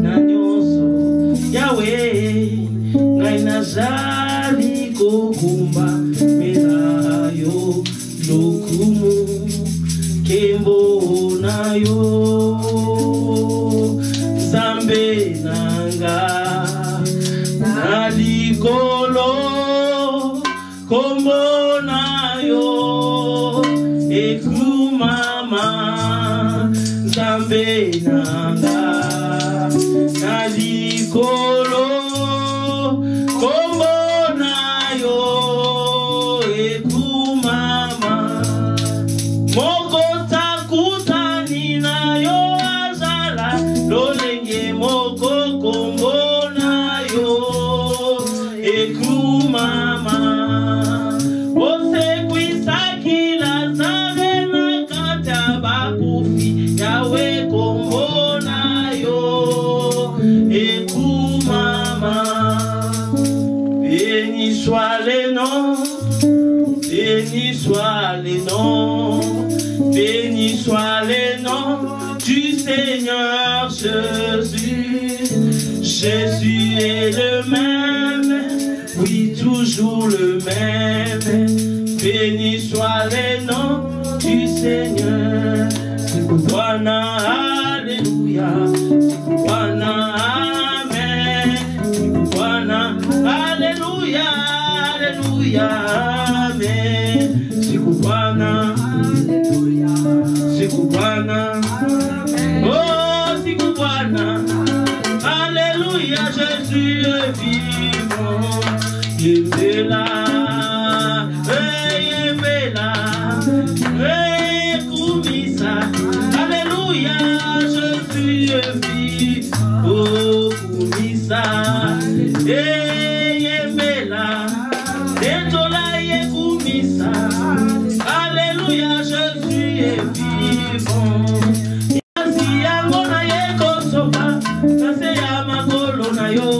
na nyonso Yahweh ngai nazali kokumba mela yo lokumu kembo na yo Zambe nanga na likolo kombo na yo ekumama Zambe nanga na likolo kombo na yo ekumama moko takutani na yo azala lolenge moko kombo na yo ekumama osekwisa kila zare na kata bakufi Yawe kombo na yo ekumama béni soit le nom, béni soit le nom, béni soit le nom du Seigneur Jésus. Jésus est le même, oui toujours le même. Béni soit le nom du Seigneur. Bwana, alléluia. Bwana, amen. Bwana, alléluia, alléluia, amen. Siku Bwana, alléluia. Siku Bwana, oh siku Bwana, alléluia, Jésus est vivant. Yembela, yembela, kumisa, alléluia, Jésus est vivant. Oh kumisa, yembela, etola yekumisa, alléluia, Jésus est vivant. Yasi yango na yekosoba, kase ya makolo na yo.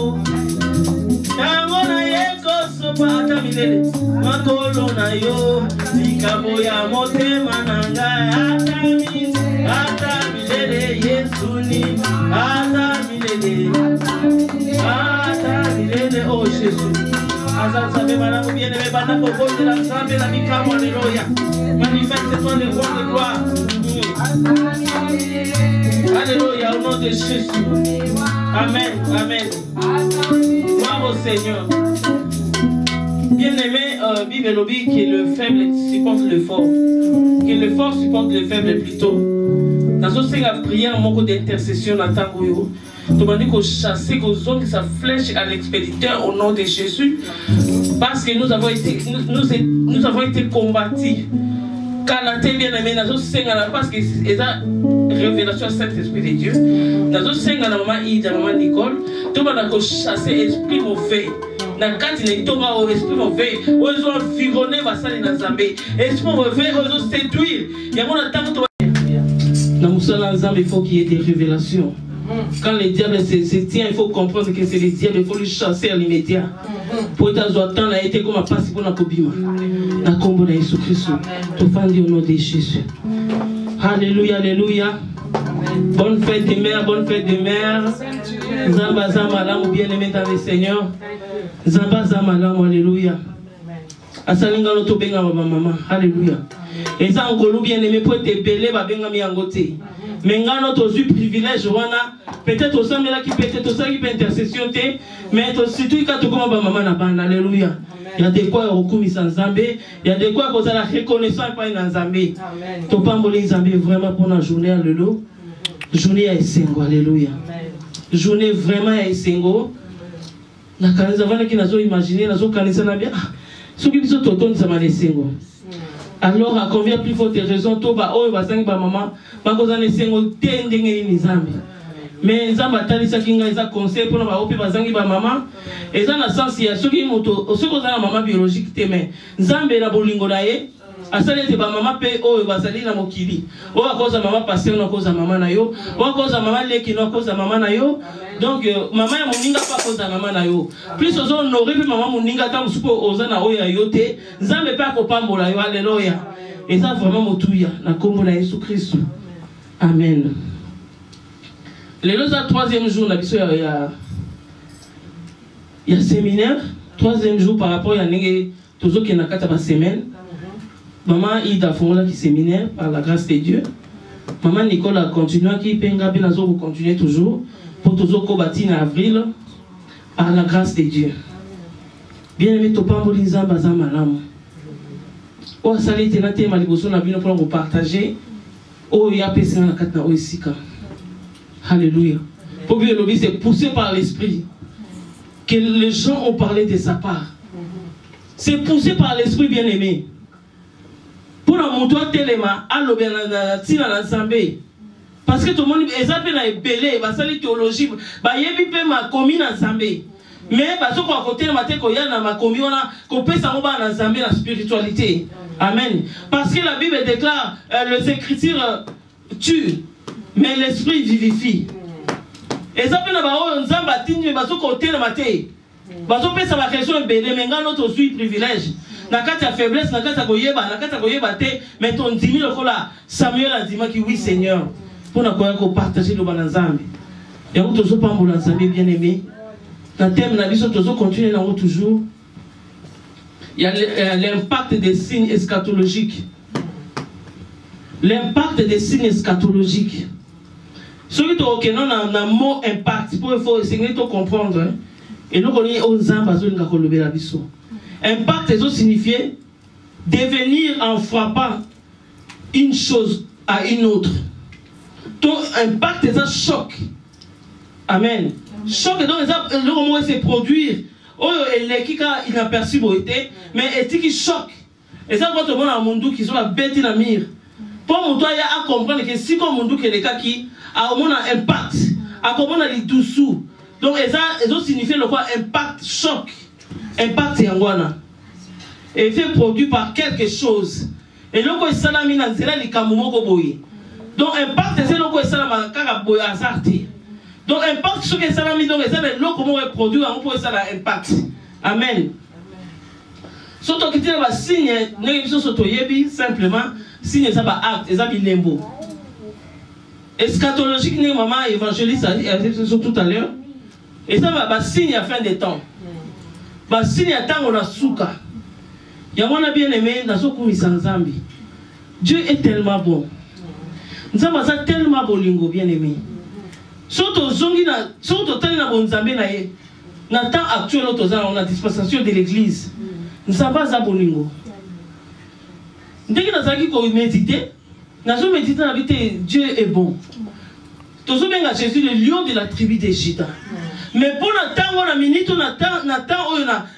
Yango na yekosoba tamilele, makolo na yo. Likabo ya motema nanga atamilele Yesuni, atamilele, atamilele oh Jésus. Azansabe madame bien aimé bana koko de la santé la mikamo alléluia. Manifeste-toi le roi de gloire. Alléluia au nom de Jésus. Amen, amen. Gloire au Seigneur. Bien aimé, Bible lobby que le faible supporte le fort, que le fort supporte le faible plutôt. Dans une prière, mon coup d'intercession dans Tangoyo. Tu m'as dit qu'on chassait, qu'on zone sa flèche à l'expéditeur au nom de Jésus, parce que nous avons été combattus. Kalaté bien aimé, parce que c'est la révélation Saint-Esprit de Dieu. Dans un sens, maman Ida, maman Nicole, tu m'as dit chasser esprit mauvais. Dans quatre il au esprit mauvais, ils ont environné ma salle dans Zambé. Esprit mauvais, ils ont séduit. Il y a mon attente. Dans Moussala Zambé, il faut qu'il y ait des révélations. Quand le diable se tient, il faut comprendre que c'est le diable, il faut le chasser à l'immédiat. Pour ta joie, tant a été comme un passe pour la Kobima. La combo de Jésus Christ. Tout fan au nom de Jésus. Alléluia, alléluia. Bonne fête des mères, bonne fête des mères. Zamba Zamba, l'âme bien-aimé dans le Seigneur. Zamba Zamba, l'âme, alléluia. Asalinga no benga maman, alléluia. Et ça, on bien-aimé pour être belé, benga mi angote. Mais nous avons eu privilège, peut-être au sein de la qui peut-être au sein de l'intercession, mais surtout quand tu commences à maman, alléluia. Il y a des quoi recourir sans Zambé, il y a des quoi qu'on a la reconnaissance pas dans Zambé. Tu peux pas mourir Zambé vraiment pour la journée, alléluia. Journée à Essengo, alléluia. Journée vraiment à Essengo. La canisa vana qui n'a pas imaginé, n'a pas canisa n'a bien. Ce qui sont autour ça m'a Essengo. Alors, à combien plus forte raison, tu vas oh va sang ba maman, ba ko zane sengo tendenge ni Zambé. Mais Zamba tali sa kinga eza conseil pour ba opi ba zangi ba maman. Et ça na sens ya soki moto, o soko za maman biologique te mais Zambé na bolingo na ye. Asali te ba maman pe o ba sali na mokili. O akoza maman passer na koza maman na yo. O akoza maman leki na koza maman na yo. Donc maman ya moninga pa koza maman na yo. Plus ozo honorer pe maman moninga ta musuko oza na oya yote. Nzambe pa ko pambola yo alléluia. Et ça vraiment motuya na kombo na Jésus Christ. Amen. Le 3e jour, il y a séminaire. 3e jour par rapport à toujours qui n'a qu'à semaine. Maman Ida Fongola qui séminaire par la grâce de Dieu. Maman Nicole a continué qui penga bien vous continuer toujours pour toujours combattre en avril par la grâce de Dieu. Bien aimé Topambo Nzamba Zamalam. Oh ça a été un thème à l'émotion na bien pour partager. Oh il y a personne na katna oisika. Alléluia. Pour bien le c'est poussé par l'esprit que les gens ont parlé de sa part. C'est poussé par l'esprit bien aimé. Pour la montoie téléma, allo bien tina l'ensemble. Parce que tout le monde est belé, bah ça les théologie, bah yebi pe ma commune ensemble. Mais parce qu'on à côté matin qu'on y a dans ma commune, on a qu'on peut s'en va ensemble la spiritualité. Amen. Parce que la Bible déclare les Écritures tuent, mais l'esprit vivifie. Et ça peut nous nzamba tinye baso côté le matin. Baso pe ça va question belé, mais ngano to suis privilège. Nakati ya faiblesse, nakati ya koyeba te, mais ton dimi lokola Samuel a dit que oui Seigneur, pour nous partager le bananzambe. Et on toujours pas mon ensemble bien aimé. Dans thème na biso toujours continuer là toujours. Il y a l'impact des signes eschatologiques. L'impact des signes eschatologiques. Ce qui est non na mot impact pour il faut essayer de comprendre. Et nous connaissons aux ambassades de Kolobé la biso. Impact, ça signifie devenir en frappant une chose à une autre. Donc, impact, ça choc. Amen. Choc, donc, le moment c'est produire. Oh, l'équipe a inaperçu, mais est-ce qui choque? Et ça, quand on a un monde qui sont la bête dans la mire. Pour mon toit, il y a à comprendre que si comme monde qui est les cas qui a au moins un impact, à comprendre les dessous. Donc, ça signifie le quoi impact, choc. Impact yangwana. Et fait produit par quelque chose. Et donc, il salami na zela li kamumoko boyi. Donc, impact c'est loko salama kaka boyi azarti. Donc, impact ce que salami donc ça le loko mo produit on peut ça impact. Amen. Surtout que tu as signe ne biso soto yebi simplement signe ça ba acte ça bilembo. Eschatologique ne maman évangéliste a dit tout à l'heure. Et ça va signe à fin des temps. Bah si y a tant on a souka, y a mon bien aimé dans ce coup Zambi. Dieu est tellement bon. Nous avons tellement bon lingo bien aimé. Surtout zongi na, surtout tellement bon Zambé na ye. Na temps actuel on a dispensation de l'église. Nous avons pas bon lingo. Dès que nous avons médité, nous avons médité la vérité Dieu est bon. Tous bien à Jésus le lion de la tribu des Gita. Mais pour l'attendre, on a minute, on attend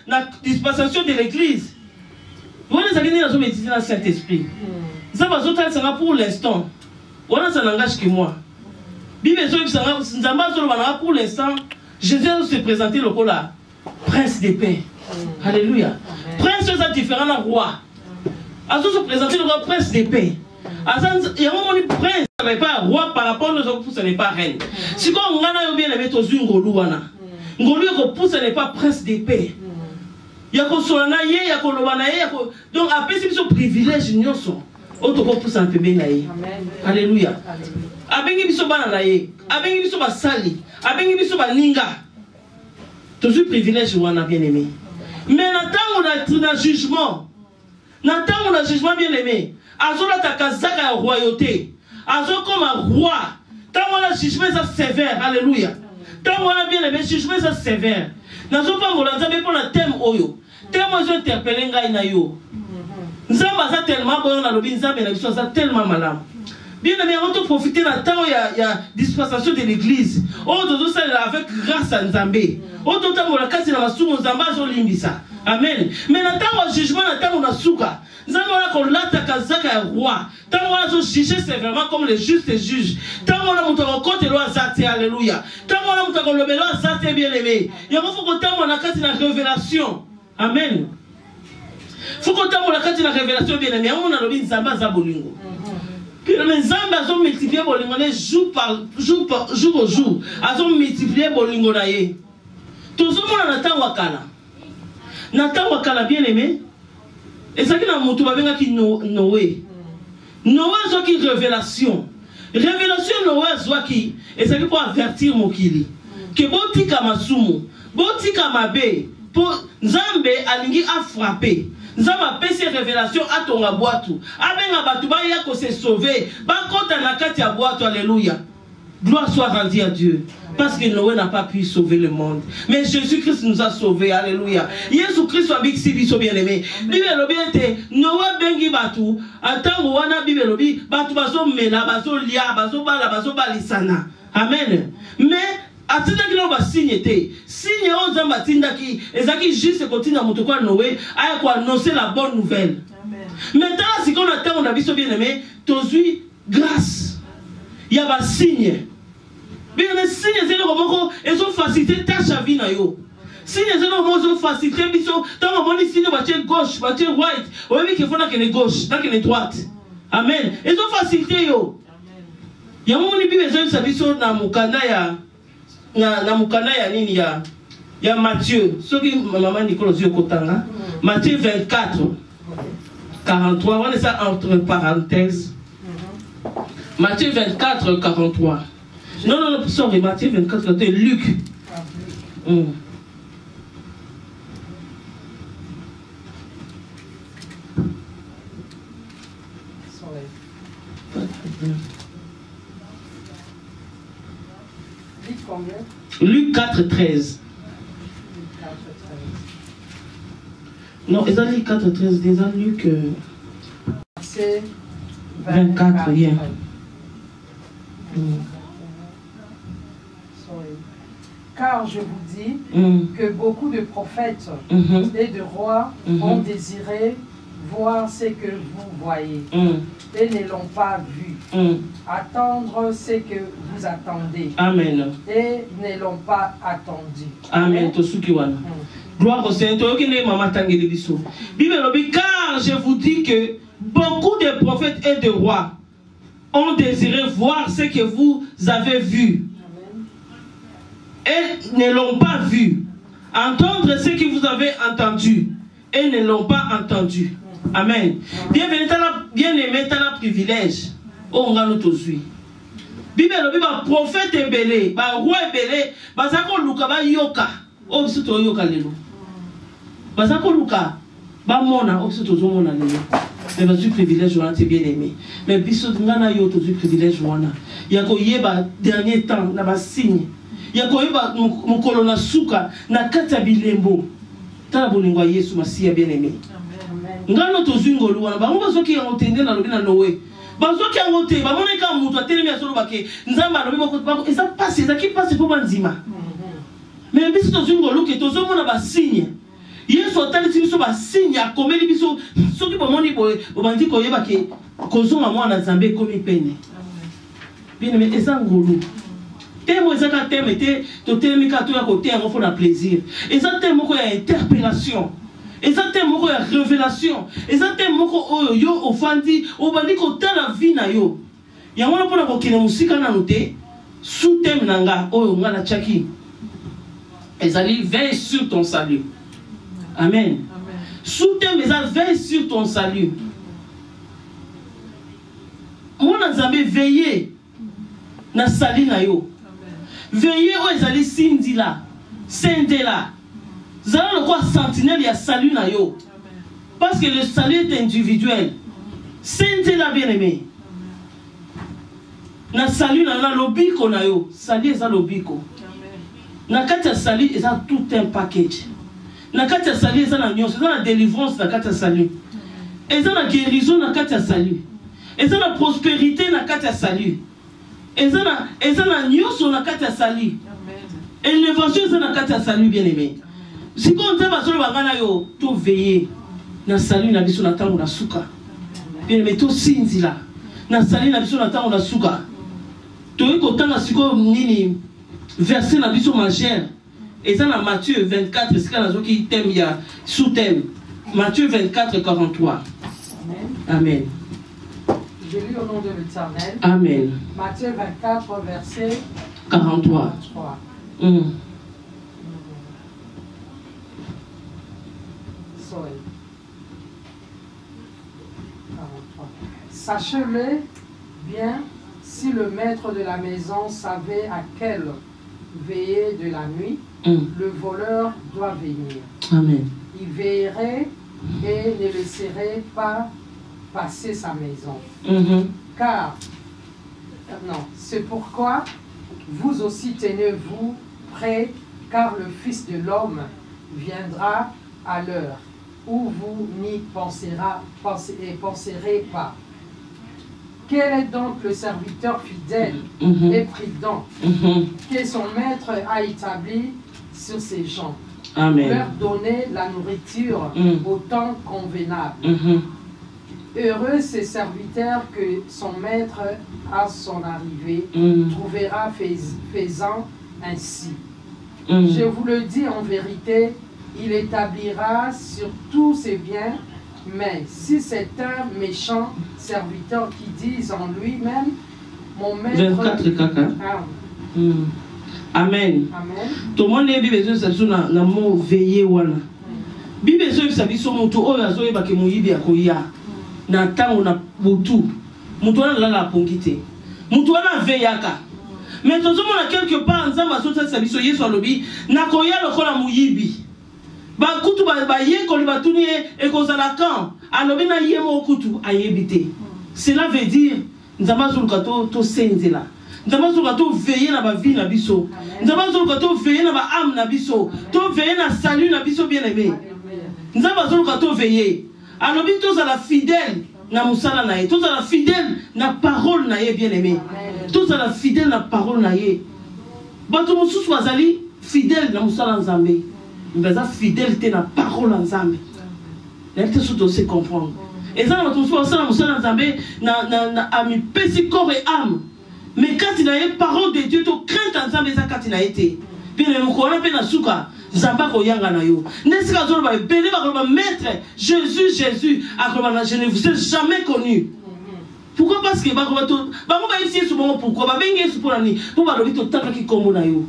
la dispensation de l'église. Vous voyez, ça vient de méditer dans le Saint-Esprit. Ça va être pour l'instant. Voilà, ça n'engage que moi. Bible pour l'instant, Jésus se présenter le là, prince de paix. Alléluia. Prince, c'est différent d'un roi. À se présenter le roi prince de paix. Il y a un moment où prince n'est pas roi par rapport aux autres, ce n'est pas reine. Si on a bien aimé tous une Ngoluana, Ngolu ce n'est pas prince de paix. Il y a Kosolanaye, il y a Kolobanaye, donc après c'est ce privilège nous sommes. Autre pour un peu bien. Alléluia. Abengi biso bananaye, abengi biso basali, abengi biso baninga. Toujours privilège ou on a bien aimé. Mais maintenant on a un jugement. Maintenant on a un jugement bien aimé. Azola takazaka ya royauté. Azo comme un roi. Tant on a jugement ça sévère. Alléluia. Tant on a bien aimé jugement ça sévère. Nazo pas molanza mais pour le thème oyo. Thème oyo interpeller ngai na yo. Nzamba ça tellement bon na lobi nzamba na biso ça tellement malade. Bien aimé on doit profiter na temps il y a dispensation de l'église. On doit ça avec grâce à Nzambé. On doit ta mola kasi na masumo nzamba zo limbisa. Amen. Mais na temps au jugement na temps on a souka. Nous avons la kazaka roi. Tant on a jugé sévèrement comme les justes juges. Tant on a monté en côté loi zate, alléluia. Tant on a monté en le loi zate bien aimé. Il faut que tant on a cassé la révélation. Amen. Il faut que tant on a cassé la révélation bien aimé. On a le bin zamba zabolingo. Puis les zamba ont multiplié bolingo jour au jour. Elles ont multiplié bolingo naye. Tout ce monde a tant wakala. Natan wakala bien aimé. Et ça qui n'a montré qui Noé. Noé a une révélation. Révélation Noé Zwaki, et ça pour avertir Mokili. Que botika masumu, botika mabe, pour Nzambe alingi a frappé. Nzamba pese révélation à ton aboitou. Abenga batuba yako se sauver. Bakota nakati ya boitou, alléluia. Gloire soit rendue à Dieu. Parce que Noé n'a pas pu sauver le monde. Mais Jésus-Christ nous a sauvés. Alléluia. Jésus-Christ soit bien aimé. Bible lobi ete Noé bengi batu. Atango wana Bible lobi batu baso mena, baso lia, baso bala, baso balisana. Amen. Mais atinda kilo ba signe te. Signe o zamba tinda ki ezaki juste continue à motoko Noé aya ko annoncer la bonne nouvelle. Amen. Maintenant si qu'on attend on a biso bien aimé, tozui grâce. Il y a ba signe. Bien les signes c'est le moment ils ont facilité tâche à vie na yo. Signes c'est le moment ils ont facilité biso tant on dit signe bâtir gauche, bâtir right. Oui qu'il faut na que gauche, na que droite. Amen. Ils ont facilité yo. Amen. Ya mon ni bible ça biso na mukanda ya na mukanda ya nini ya Matthieu. Ce qui maman Nicolas yo kotanga. Matthieu 24 43, on est ça entre parenthèses. Matthieu 24 43. Non, sorry, Matthieu 24, c'était Luc. Luc 4, 13. Non, ils ont Luc 4, 13, ils ont Luc 24, rien. Car je vous dis que beaucoup de prophètes et de rois ont désiré voir ce que vous voyez et ne l'ont pas vu. Attendre ce que vous attendez. Amen. Et ne l'ont pas attendu. Amen. Gloire au Seigneur. Car je vous dis que beaucoup de prophètes et de rois ont désiré voir ce que vous avez vu. Et ne l'ont pas vu. Entendre ce que vous avez entendu. Et ne l'ont pas entendu. Amen. Bienvenue, bien-aimé, tu as le privilège. Oh, on va nous tous suivre. Bible, le prophète est belé, le roi est belé, bazako luka ba yoka. Oh, c'est toi yoka lelo. Bazako luka ba mona, oh, c'est toi mona lelo. Mais vas-y privilège, on a bien aimé. Mais biso ngana yo to privilège wana. Yako yeba dernier temps na ba signe. Yako yeba mukolo na suka na kata bilembo. Tala bolingwa Yesu Masia bien aimé. Ngano to zingolo wana ba ngo soki yango tende na lobina Noé. Bazoki yango te ba mona ka mutu atelemi asolo bake nzamba lobi bako eza passe eza ki passe po banzima. Mais biso to zingolo ke to zomona ba signe. Yesu atali biso ba signe akomeli biso soki ba moni boye obandi ko yeba ke kozonga mwana Nzambe komi pene. Bien mais eza ngolo. Temo ezaka teme te to telemi ka to ya ko te yango fo na plaisir. Eza temo ko ya interpellation. Eza temo ko ya révélation. Eza temo ko oyo yo ofandi obandi ko tala vie na yo. Yango na pona ko kina musika na note sous thème nanga oyo ngana chaki. Ezali veille sur ton salut. Amen. Sous thème ezali veille sur ton salut. Mona Nzambe veiller na sali na yo. Veillez où ezali sindi la, sende la. Zala le quoi sentinelle ya salut na yo. Parce que le salut est individuel. Sende la bien aimé. Na salut na lobiko na yo. Salut eza lobiko. Na kati ya salut eza tout un package. Na kati ya salut eza na nyonso, eza na délivrance na kati ya salut. Eza na guérison na kati ya salut. Eza na prospérité na kati ya salut. Eza na nyonso na kati ya salut. Élévation eza na kati ya salut bien aimé. Si on t'a pas solo bangana yo, tout veiller na salut na biso na tango na suka. Bien aimé tout sinzila. Na salut na biso na tango na suka. To iko tanga siko nini verset na biso majeur. Eza na Matthieu 24 sika na zoki thème ya sous thème. Matthieu 24 43. Amen. Je lis au nom de l'Éternel. Amen. Matthieu 24, verset 43. Sorry. 43. Sachez-le bien, si le maître de la maison savait à quelle veillée de la nuit le voleur doit venir. Amen. Il veillerait et ne laisserait pas passer sa maison. Car, non, c'est pourquoi vous aussi tenez-vous prêts, car le Fils de l'homme viendra à l'heure où vous n'y penserez pas. Quel est donc le serviteur fidèle et prudent que son maître a établi sur ses gens? Amen. Leur donner la nourriture au temps convenable. Heureux ces serviteurs que son maître à son arrivée trouvera faisant ainsi. Je vous le dis en vérité, il établira sur tous ses biens. Mais si c'est un méchant serviteur qui dit en lui-même, mon maître... 24 caca. Amen. Amen. Tout le monde a besoin de ça na mot veiller wana. Bible so bisabi so mutu oyo azoyeba ke muyibi akoya. Na tango na butu. Mutu wana la pongite. Mutu wana veyaka. Mais tout le monde quelque part nzamba so tsa biso yeso alobi na koya lokola muyibi. Ba kutu ba ye ko ba tuni e ko zala kan alobi na ye mo kutu ayebite. Cela veut dire nzamba zulukato to senzela. Nzamba zulukato veiller na ba vie na biso. Nzamba zulukato veiller na ba âme na biso. To veiller na salut na biso bien aimé. Nzamba zulukato veiller. Alobi to zala fidèle na musala na ye. To zala fidèle na parole na ye bien aimé. To zala fidèle na parole na ye. Bato mususu bazali fidèle na musala nzambe. Mais fidélité na parole ensemble. Les gens doivent se comprendre. Et ça, nous sommes ensemble na ami pesi corps et âme. Mais quand il y a une parole de Dieu, tu crains ensemble ça quand il a été. Puis le mukona pe na suka zamba ko yanga na yo. N'est-ce que zo ba bele ba maître Jésus akobana je ne vous ai jamais connu. Pourquoi? Parce que ba ko to ba mo ba ici souvent pourquoi ba bengi su pour ani pour ba lobito taka ki kombo na yo.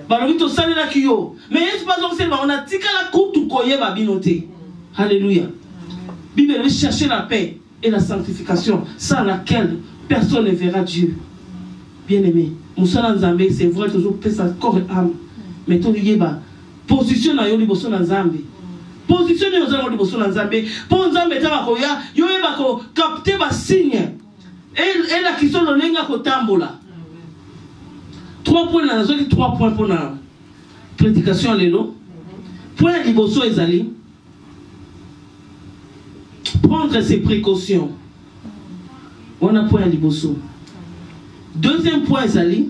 Balobito salela kiyo. Mais est-ce pas donc c'est on a tika la kutu koye babinote. Alléluia. Bible veut chercher la paix et la sanctification sans laquelle personne ne verra Dieu. Bien-aimé, Moussala Nzambe c'est vrai toujours paix sa corps et âme. Mais tout yeba position na yo liboso na Nzambe. Position na yo liboso na Nzambe. Pour Nzambe ta koya yo yeba ko capter ba signe. Et la qui sont le lenga ko tambola. 3 points dans la 3 points pour la prédication lélo. Point liboso ezali. Prendre ses précautions. On a point liboso. Deuxième point ezali.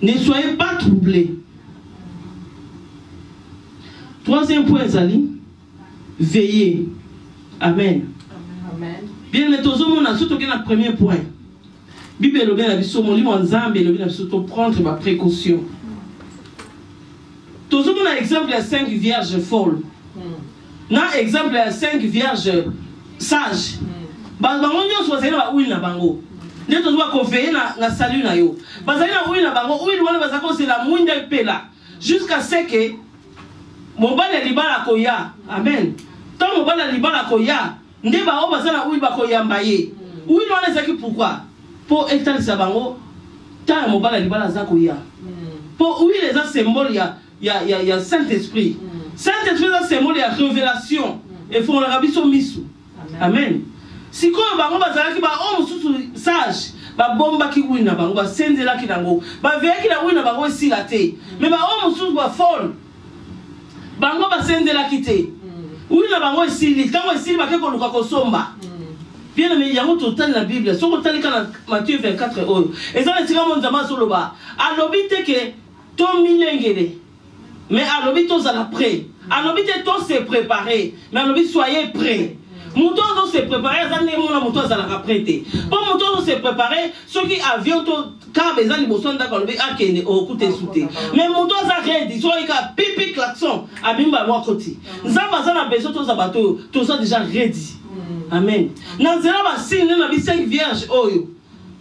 Ne soyez pas troublés. Troisième point ezali. Veillez. Amen. Amen. Bien, mais tout le monde a surtout le premier point. Bible le bien abisso mon livre ensemble le bien abisso prendre ma précaution. Tout le monde a exemple à 5 vierges folles. Na exemple à 5 vierges sages. Ba bango nyonso bazali na uili na bango. Nde to zwa ko veiller na salut na yo. Bazali na uili na bango, uili wana bazako c'est la mwinda pela jusqu'à ce que mobala libala koya. Amen. Tant mobala libala koya, nde ba o bazala uili ba koyamba ye. Uili wana zaki pourquoi? Pour étaler bango, tant mobala libala zakoya. Pour oui les symboles il y a Saint-Esprit. Saint-Esprit c'est symbole de révélation et font la rabiso misu. Amen. Si quoi bango bazala ki ba o mususu sage, ba bomba ki wina bango ba sendela ki nango, ba veya ki na wina bango esilate. Mais ba o mususu ba folle. Bango ba sendela ki te. Wina bango esili, tango esili ba ke ko luka ko somba. Bien aimé, il y a un total dans la Bible. Si on total dans Matthieu 24 euros. Et ça, c'est comme on dit sur le bas. À l'obité que ton minengele. Mais à l'obité on s'en prêt. À l'obité on s'est préparé. Mais à l'obité soyez prêts. Mouton on s'est préparé. Ça n'est pas mouton ça l'a prêté. Pour mouton on s'est préparé. Ceux qui avions tout car les gens ils bossent d'accord. Mais à qui au côté sauté. Mais mouton ça ready. Soit il a pipi klaxon. À bimba moi côté. Zamba ça n'a besoin tous abato. Tout ça déjà ready. Amen. Nanzela ba signe na bi 5 vierges oyo.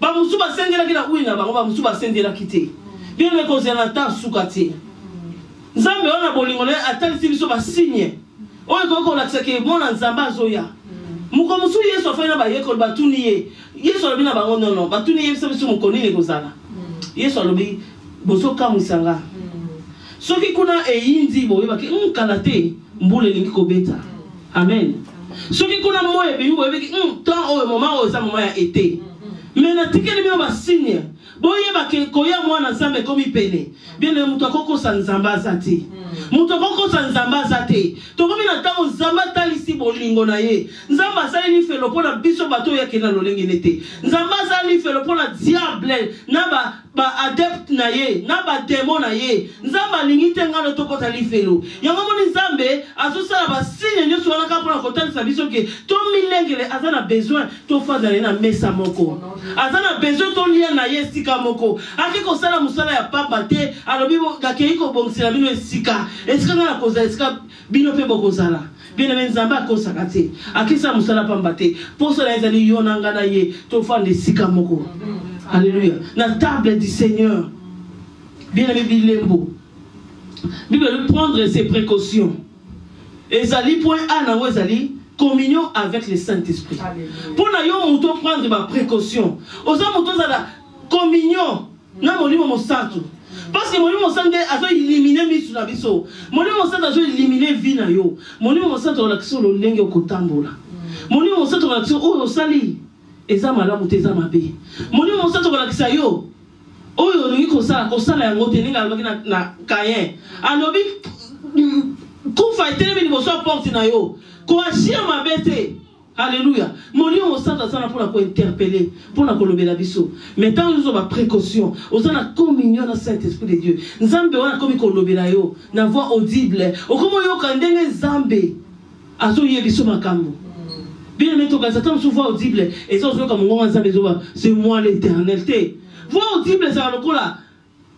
Ba musu ba sendela kila uina ba musu ba sendela kite. Bien me kozela ta sukati. Nzambe ona bolingo na atali sibiso ba signe. Oyo ko la tseke mona nzamba zoya. Muko musu Yesu fa na ba yeko ba tuniye. Yesu alobi na bango non non batuni yesu biso mokoni ne kozala Yesu alobi boso kamusanga soki kuna eyindi boyebaki kala te mbula elingi kobeta amen soki kuna moye bebi boyebaki temps oyo moment oyo eza moment ya été mais natikeli bino basigne boyebaki koya mwana nzambe ekomi pene bien moto akokosa nzambe aza te moto akokosa nzambe aza te tokomi na ntango nzambe atalisi bolingo na ye nzambe asali lifelo mpo na biso bato oyo akenda lolenge ne te nzambe asali lifelo mpo na diable na ba-adepte na ye na bademo na ye nzambe alingi te ngano tokota lifelo yango moni nzambe azosala basigne nyonso wana kaka mpona kotalisa biso ke tomilengele aza na besoin tofanda ye na mesa moko aza na besoin tolia na ye esika moko aki kosala mosala ya pamba te alobi akei kobongisela bino esika nga na kozala esika bino mpe bokozala bien aimé nzambe akosaka te akisala mosala pamba te poso na ezali yo na nga na ye tofanda esika moko. Alléluia. La table du Seigneur. Bien aimé Bilembo. Bible veut prendre ses précautions. Ezali point A na ezali communion avec le Saint-Esprit. Pour na yo muto prendre ma précaution. Oza muto za la communion na molimo mosantu. Parce que molimo mosantu azo éliminer misu na biso. Molimo mosantu azo éliminer vie na yo. Molimo mosantu la kiso lo lenge okotambola. Molimo mosantu la kiso o sali eza malamu te eza mabe molimo mosantu kolakisa yo oyo olingi kosala yango te ndenge alobaki na Kayin alobi kufa etelemi liboso ya porte na yo koagir mabe te. Alléluia. Molimo mosantu azala mpona kointerpele mpona kolobela biso mais ntango ozo baprécaution oza na communion na Saint-Esprit de Dieu nzambe wana akomi kolobela yo na voix audible okomi oyoka ndenge nzambe azoyeba biso makambo. Bien aimé, tu as une voix audible. Et ça, c'est moi l'Éternel. Voix audible, c'est le coup là.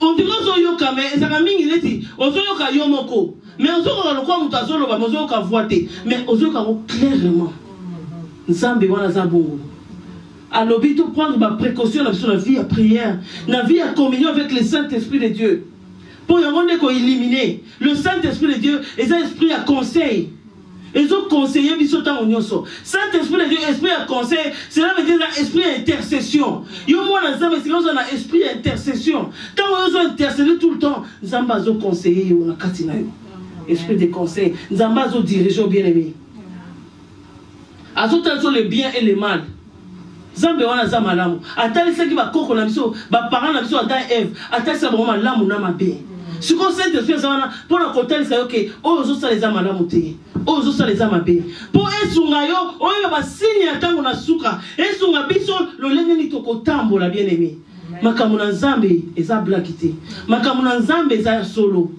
On dirait que c'est mais ça a mis il est on se yoka yomoko. Mais on se yoka le quoi mutazolo ba on se yoka voité. Mais on se yoka clairement. Nzambe wana zabongo. Alors vite prendre ma précaution sur la vie à prière, la vie à communion avec le Saint-Esprit de Dieu. Pour y avoir éliminer le Saint-Esprit de Dieu et un esprit à conseil. Ils ont conseillé Bisota Onyoso. Saint-Esprit de Dieu, esprit à conseil, cela veut dire esprit d'intercession. Yo moi dans Zamba, c'est un esprit d'intercession. Quand on a intercédé tout le temps, Zamba zo conseiller on a katina yo. Esprit de conseil, Zamba zo diriger bien aimé. Azotal sur le bien et le mal. Zamba wana zama lamu. Atali ce qui va koko na biso, ba parents na biso Adam et Ève, atali ça vraiment lamu na mabe. Ce qu'on sait de faire ça pour la côté c'est OK oh ça les amana muté oh ça les amabe pour esunga yo oyo ba signe atango na suka esunga biso lo lenge ni tokotambola bien aimé makamuna nzambe eza blackité makamuna nzambe eza solo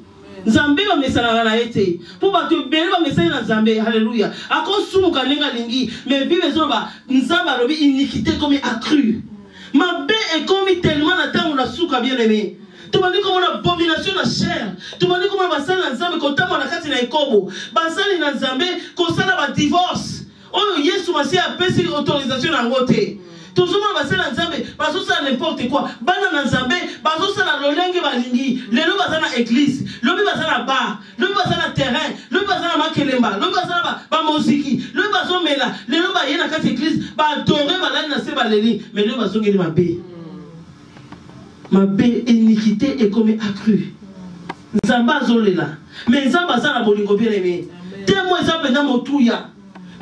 nzambe ba mesana na ete pour ba te bele ba mesana na nzambe alléluia akosumuka lenga lingi mais bible zo ba nzambe lobi iniquité comme accrue mabe est comme tellement na tango na suka bien aimé. Tu m'as dit comment on a abomination la chair. Tu m'as dit comment on va s'en ensemble quand on a cassé les kobo. Basali na nzambe quand ça va divorce. Oh Yesu m'a a payé autorisation en côté. Toujours on va s'en ensemble parce que ça n'importe quoi. Bana na nzambe parce que ça na lolenge balingi. Lelo bazana église, lobi bazana bar, lobi bazana terrain, lobi bazana makelemba, lobi bazana ba muziki, lobi bazo mela, lelo ba yena kati église, ba adorer balani na se baleli, mais lelo bazo ngeli mabe. Ma belle iniquité est comme accrue. Nzamba zolela. Mais nzamba za na bolingo bien aimé. Témoin za penda motuya.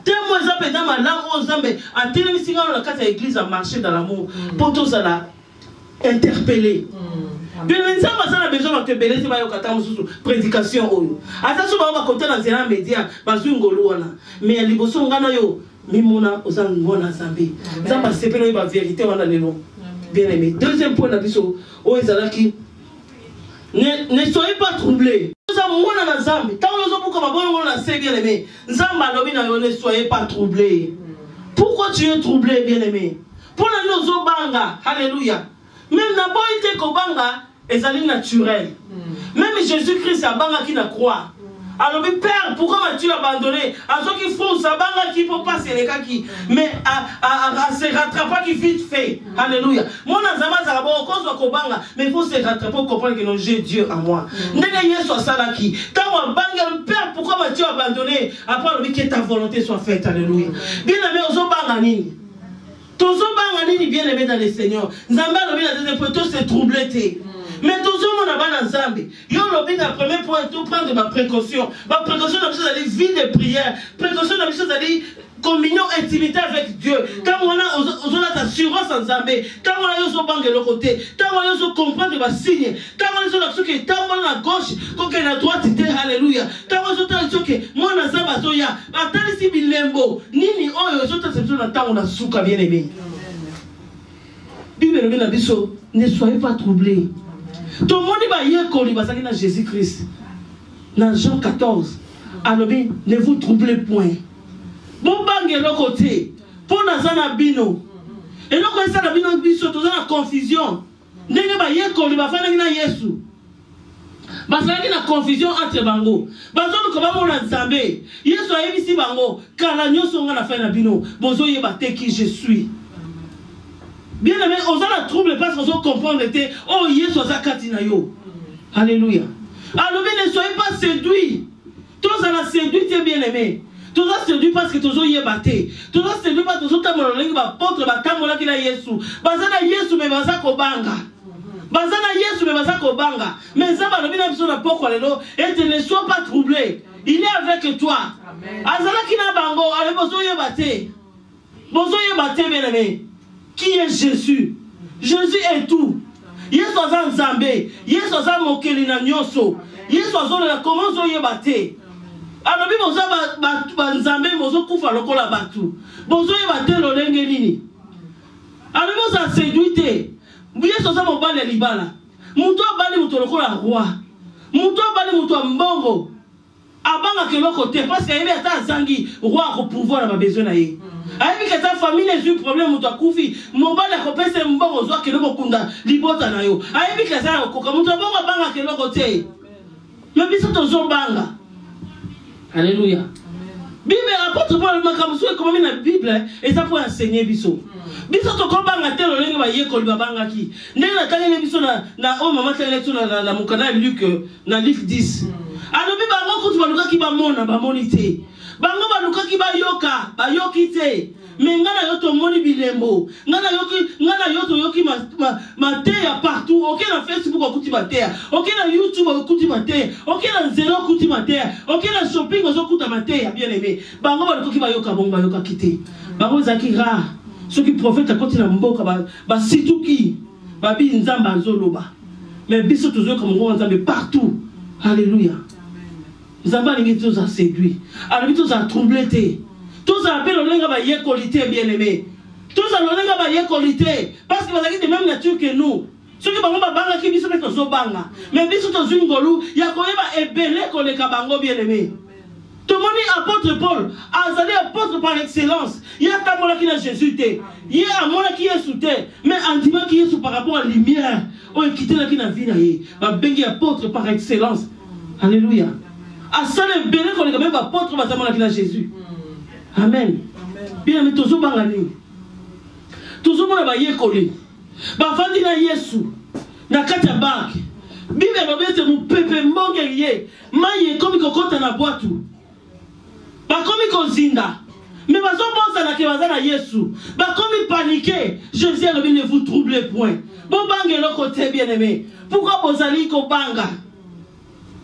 Témoin za penda malamu nzambe. Ateli singa na kati ya église à marcher dans l'amour. Pour tous ça là interpeller. Bien nzamba za na besoin de belé te ba yo kata mususu prédication oyo. Ata so ba ba côté na zela média bazwi ngolo wana. Mais liboso ngana yo mimona ozan ngona nzambe. Nzamba sepelo ba vérité wana lelo. Bien aimé. Deuxième point d'abisso, oh Ezalaki, ne soyez pas troublés. Nous avons moins dans la zambe. Tant que nous avons beaucoup de bien aimé. Zamba ne soyez pas troublés. Pourquoi tu es troublé, bien aimé? Pour la nozo banga, alléluia. Même n'a pas été kobanga, Ezali naturel. Même Jésus-Christ a banga qui n'a croit. Alors, Père, pourquoi m'as-tu abandonné? À ceux qui font ça, qui ne peut pas se les mais à se rattraper qui vite fait. Alléluia. Mon azama zabo cause wa kobanga, mais il faut se rattraper pour comprendre que non j'ai Dieu en moi. Ndenge yeso salaki. Quand on banga Père, pourquoi m'as-tu abandonné? Après le que ta volonté soit faite. Alléluia. Bien aimé ozo banga nini. Tous les gens bien aimés dans le Seigneur. Nzamba lobi na deuxième point, tous se troubler. Mais tous les gens dans Nzambe. Yo lobi na premier point, tout prendre ma précaution. Ma précaution dans la vie de prière. Précaution dans la communion, intimité avec Dieu. Quand on a assurance en Nzambe, quand on a yo banque de l'autre côté, quand on a yo comprendre ma signe, quand on a yo que tant on à gauche, qu'on est à droite, alléluia. Quand on a yo que moi na Nzamba soya, atali si bilembo, nini oyo yo ta seption na tant on a souka bien aimé. Bible na biso, ne soyez pas troublés. Tout le monde va y aller basaki na Jésus-Christ. Dans Jean 14, alors ne vous troublez point. Bon bang de l'autre côté, pour Nazana Bino. Et donc, ça na Bino biso, tout ça la confusion. N'est pas y aller va faire na Yesu. Basaki na confusion entre bango. Bazo ko ba mo na Nzambe. Yesu a yebisi bango, kala nyoso nga na faire na Bino. Bozo yebate qui je suis. Bien aimé, on a la trouble parce qu'on comprend l'été. Oh, Yesu a katina yo. Alléluia. Alors, ne soyez pas séduits. Tous ça la séduit, bien aimé. Tous ça séduit parce que tous y est batté. Tous ça séduit parce que tous tamolo lengi ba porte ba tamola kila Yesu. Bazana Yesu me baza ko banga. Bazana Yesu me baza ko banga. Mais ça va le bien biso na poko lelo et ne sois pas troublé. Il est avec toi. Azala kina bango, ale bozo y batté. Bozo y batté bien aimé. Qui est Jésus? Jésus est tout. Yesu aza Nzambe. Yesu aza mokeli na nyoso. Yesu aza la comment zo yebate. Alors bi boza ba Nzambe bozo kufa lokola batu. Bozo yebate lo lenge nini. Alors boza séduite. Yesu aza mobali libala. Muto abali muto lokola roi. Muto abali muto mbongo. Abanga ke lokote parce que yebe ata zangi roi ko pouvoir na ba besoin na ye. Aïe que ta famille n'a eu problème ou ta koufi, mon bal a coupé ses mbons aux oies que le bokunda, libota na yo. Aïe que ça a coupé, mon tabon a banga que le côté. Mais bis ton zombanga. Alléluia. Bible apôtre Paul makamusu et comme la Bible et ça pour enseigner biso. Biso to kombanga tel le ngi ba yeko li babanga ki. Ndenge na tangene biso na o mama tangene biso na mukana Luc na Luc 10. Alors biba ngoko tu baluka ki ba mona ba monité. Bango baluka ki ba yoka ba yokite. Mais ngana yoto moni bilembo. Ngana yoto yoki ma teya partout. Ok na Facebook okuti ma teya. Ok na YouTube okuti ma teya. Ok na zero okuti ma teya. Ok na shopping okuta ma teya. Bien aimé. Bango baluka ki ba yoka bongo ba yoka kite. Bango zaki ra. Ceux qui prophètent à côté de mboka ba situki. Ba bi nzamba zoloba. Mais biso toujours comme on nzambe partout. Alléluia. Nzamba lingi tous a séduit. Alors tous a troublé té. Tous a appelé le lenga ba yekolité bien aimé. Tous a le lenga ba yekolité parce que vous avez de même nature que nous. Ceux qui bango ba banga ki biso meto zo banga. Mais biso to zungolu ya koyeba ebele ko le kabango bien aimé. Tout le monde est apôtre Paul. Azali apôtre par excellence. Il y a ta mola qui n'a Jésus té. Il y a un mola qui est sous terre. Mais en disant qui est sous par rapport à la lumière. On est quitté là qui n'a vie là. Ma bengi apôtre par excellence. Alléluia. À ça le béné qu'on est quand même apôtre par rapport à Jésus. Amen. Bien mais toujours bangani. Toujours mon abaye collé. Ba fandi na Yesu. Na kata bag. Bible robete mu pepe mbongelier. Maye comme kokota na boîte. Ba komi kozinda. Mais bazo bonsa na ke bazana Yesu. Ba komi paniquer. Jésus ne vous troublez point. Bon bange le côté bien aimé. Pourquoi bozali ko banga?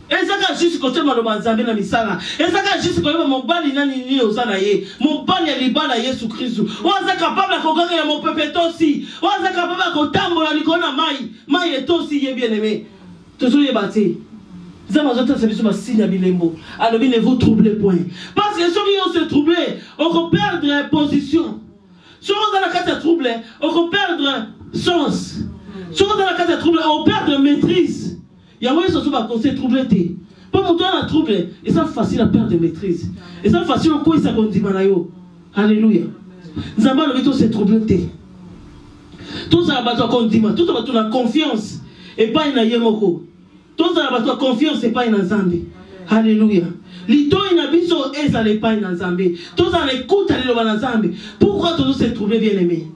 Et ça quand juste côté maloba nzambe na misala. Et ça quand juste côté mon bali nani ni osana ye. Mon bali ya libala Yesu Christ. Oza capable kokaka ya mon pepe tosi. Oza capable ko tambola likona mai. Mai etosi ye bien aimé. Toujours ye bati. Alors ne vous troublez point. Parce que ceux qui ont se troublé, on peut perdre position. Ceux qui ont dans la case de trouble, on peut perdre sens. Ceux qui ont dans la case de trouble, on peut perdre maîtrise. Il y a un qui se trouble. Pour mon temps, la trouble, et ça facile à perdre maîtrise. Et ça facile au coup, ça dit alléluia. Nous avons tous se troublé. Tout ça va tout ça va la confiance. Et pas une yémoko. Tous à la confiance et pas une Nzambe. Alléluia. Lito inabiso eza le pas une Nzambe. Tous à l'écoute à l'éloignement Nzambe. Pourquoi tous se trouver bien aimé?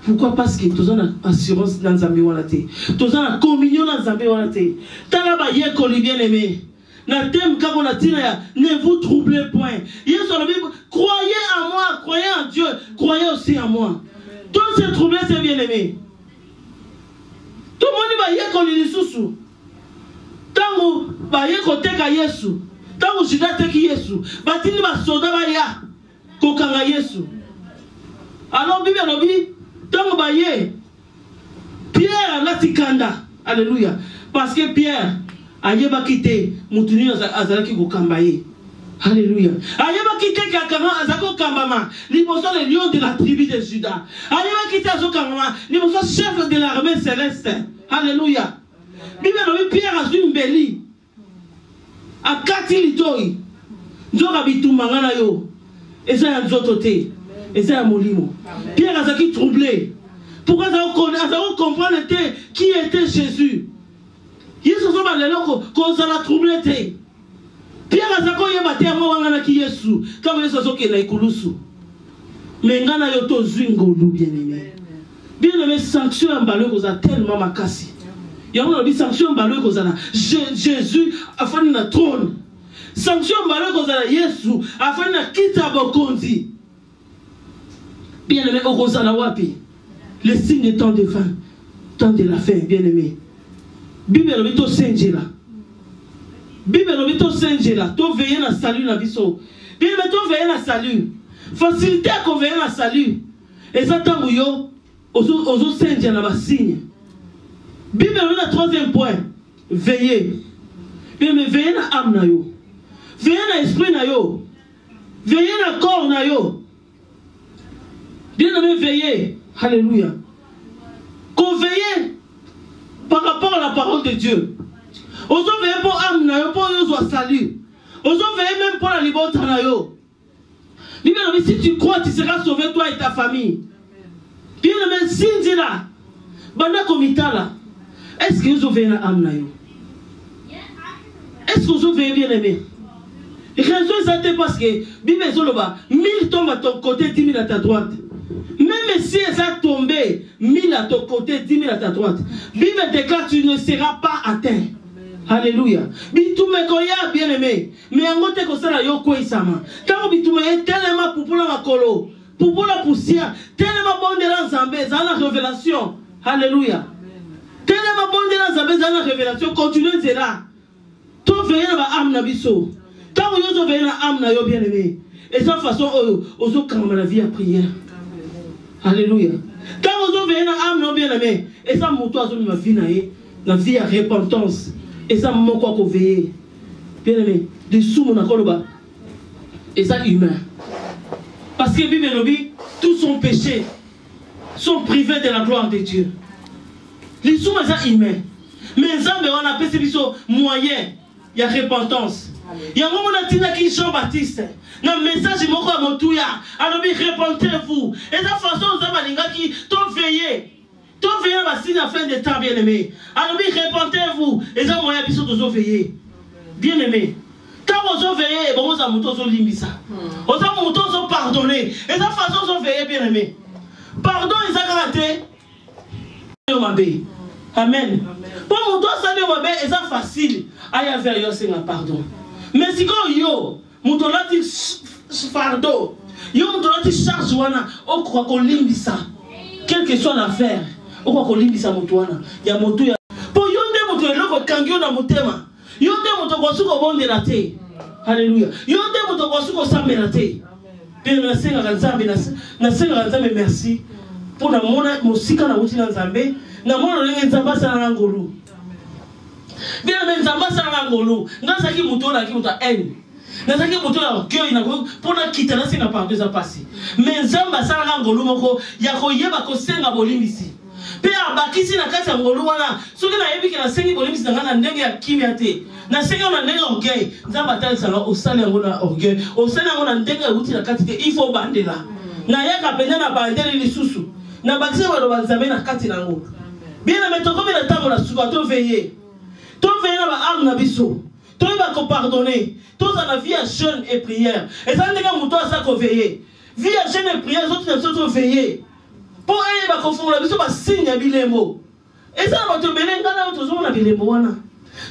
Pourquoi? Parce que tous ont assurance dans Nzambe wala te. Tous ont communion dans Nzambe wala te. Tala ba yekoli bien aimé. Ne vous troublez point. Sur la Bible, croyez en moi, croyez en Dieu, croyez aussi en moi. Tout se troubler, c'est bien aimé. Tout le monde va y aller quand il est sous. Tant que va y aller quand il est Yesu. Tant que Judas est Yesu. Batini va soda va y aller quand il est Yesu. Alors Bible dit, tant que va y aller, Pierre l'a tikanda. Alléluia. Parce que Pierre ayeba quitté mutuni azalaki ko kambaye. Alléluia. Ayeba quitté kakama azako kambama. Liboso le lion de la tribu de Juda. Ayeba quitté azako kambama. Liboso chef de l'armée céleste. Alléluia. Bible no Pierre azu mbeli. Akati litoi. Nzoka bitumba ngana yo. Eza ya nzoto te. Eza ya molimo. Pierre azaki troublé. Pourquoi azako comprendre qui était Jésus? Yesu soba lelo ko sala troublé te. Pierre azako yeba te mo wangana ki Yesu. Kama Yesu azoke na ikulusu. Mengana yo to zwingolu bien aimé. Bien aimé sanction mbalo ko za tellement makasi. Yango no bi sanction mbalo ko za na Jésus afani na trône. Sanction mbalo ko za na Yesu afani na kita bokonzi. Bien aimé ko za na wapi? Le signe est temps de fin, temps de la fin, bien aimé. Bible le bito Saint-Jéla. Bible le bito Saint-Jéla. To veiller na salut na biso. Bible to veiller na salut. Facilité à veiller na salut. Et ça tant yo ozo Saint-Jéla ba signe. Bible le troisième point. Veiller. Bible veiller na âme na yo. Veiller na esprit na yo. Veiller na corps na yo. Bien aimé veiller. Alléluia. Qu'on veille par rapport à la parole de Dieu. On se veille pour âme, pour nous salut. On se veille même pour la liberté. Si tu crois, tu seras sauvé, toi et ta famille. Bien aimé, si tu là, banda komitala, est-ce que vous veillez la âme? Est-ce que vous veillez bien aimé? Raison c'est parce que Bible est 1000 tombent à ton côté, 10 000 à ta droite. Même si elles ont tombé, 1000 à ton côté, 10 000 à ta droite. Bible déclare tu ne seras pas atteint. Alléluia. Bitume koya bien aimé. Mais en côté que ça la yoko isama. Quand bitume est tellement pour la makolo, pour la poussière, tellement bon de la zambé, dans la révélation. Alléluia. Tellement bon de la zambé, dans la révélation. Continuez de là. Tout veille na âme na biso. Quand vous veillez na âme na yo bien aimé. Et cette façon, aux autres quand la vie à prière. Alléluia. Quand vous avez une âme non bien aimée, et ça mon toi ma vie na vie à repentance, et ça mon quoi qu'on veille. Bien aimé, dessous mon accord bas. Et ça humain. Parce que Bible nous dit, tous son péché sont privés de la gloire de Dieu. Les sous ça humain. Mais ça on appelle ces moyens, il y a repentance. Il y a un moment qui Jean-Baptiste. Dans le message, il m'a dit alors repentez-vous. Et de toute façon, vous avez qui t'ont veillé. T'ont veillé à la signe à fin de temps, bien aimé. Alors repentez-vous. Et ça, moi, il y a des veillé. Bien aimé. Quand vous avez veillé, vous avez monté sur l'imisa. Vous avez monté sur pardonner. Et de toute façon, vous avez veillé, bien aimé. Pardon, ils ont raté. Amen. Pour mon doigt, ça est facile. Aïe, vers yo, c'est un pardon. Mais si quand yo, mon doigt, fardeau, yo, mon doigt, charge, on croit qu'on limite ça. Quelle que soit l'affaire, on croit qu'on limite ça, mon doigt. Il y a mon doigt. Pour yo, mon doigt, l'autre, quand yo, dans mon thème, yo, mon doigt, sur le bon de la thé. Alléluia. Yo, mon doigt, sur le sang de la thé. Bien, merci. Pour la musique, na wuti na Zambé, na mona lengi nzamba sana ngolu. Bien mais nzamba sana ngolu. Ngasaki muto na ki muta en. Ngasaki muto na orgueil na ko pona kita na singa pardon za passer. Mais nzamba sana ngolu moko ya ko yeba ko senga bolimbisi. Pe abakisi na kati ya ngolu wana soki na yebi ke na sengi bolimbisi na ngana ndenge ya kimia te. Na senga na ndenge orgueil. Nzamba tali sana osali yango na orgueil. Osali yango na ndenge ya wuti na kati te il faut bandela. Na yaka penda na bandela lisusu. Na bakise wa robanzame na kati na ngo. Bien na metoko be na tango na suka to veiller. To veiller na ba âme na biso. To ba ko pardonner. To za na vie à jeûne et prière. Et ça ndenge muto sa ko veiller. Vie à jeûne et prière autres na to veiller. Po e ba ko fungola biso ba signe ya bilembo. Et ça ba to belenga na to zo na bilembo wana.